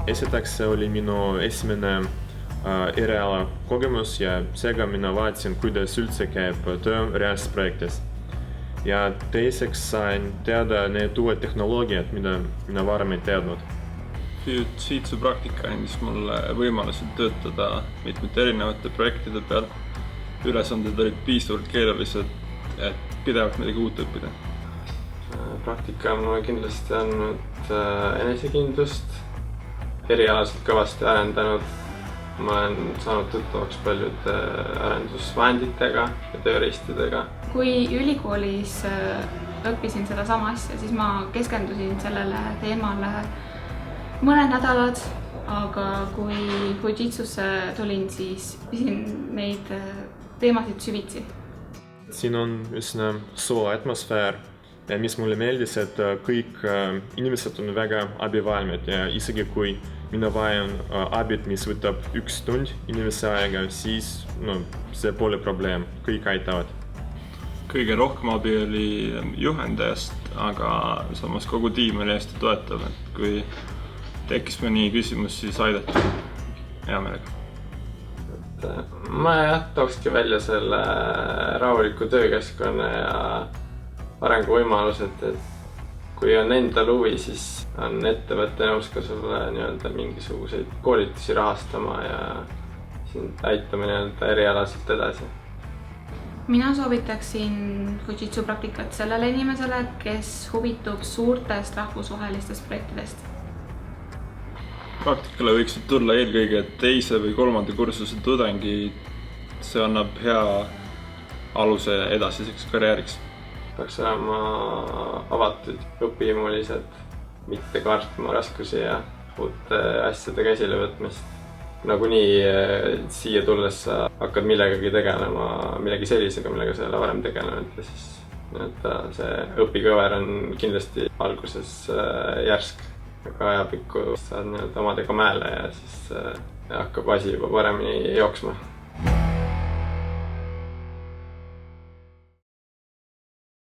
Esiteks see oli minu esimene eriala kogemus ja seega mina vaatasin, kuidas üldse käib töö reaalses projektis. Ja teiseks sain teada need uued tehnoloogiad, mida mina varem ei teadnud. Siit su praktika andis mulle võimaluse töötada mitmete erinevate projektide peal. Ülesanded olid piisavalt keerulised, et pidevalt midagi uut õppida. Praktika on mulle kindlasti andnud enesekindlust, erialaselt kõvasti arendanud. Ma olen saanud tuttavaks paljude arendusvahenditega ja tööriistidega. Kui ülikoolis õppisin seda sama asja, siis ma keskendusin sellele teemale mõned nädalad, aga kui Fujitsusse tulin, siis viisin neid teemasid süvitsi. Siin on üsna soe atmosfäär ja mis mulle meeldis, et kõik inimesed on väga abivalmid ja isegi kui mina vajan abit, mis võtab 1 tund inimese aega, siis see pole probleem, kõik aitavad. Kõige rohkem abi oli juhendajast, aga samas kogu tiim oli hästi toetav, et kui tekkis mõni küsimus, siis aidati hea meelega. Ma tookski välja selle rahuliku töökeskkonna ja arenguvõimalused, et kui on endal huvi, siis on ettevõtte nõus ka sulle mingisuguseid koolitusi rahastama ja sind aitama erialaselt edasi. Mina soovitaksin Fujitsu praktikat sellele inimesele, kes huvitub suurtest rahvusvahelistest projektidest. Praktikale võiksid tulla eelkõige 2. või 3. kursuse tudengid. See annab hea aluse edasiseks karjääriks. Peaks olema avatud, õpihimulised, mitte kartma raskusi ja uute asjade käsilevõtmist. Nagunii siia tulles sa hakkad millegagi tegelema, millegi sellisega, millega sa ei ole varem tegelenud. Ja siis see õpikõver on kindlasti alguses järsk, aga ajapikku saad omadega mäele ja siis hakkab asi juba paremini jooksma.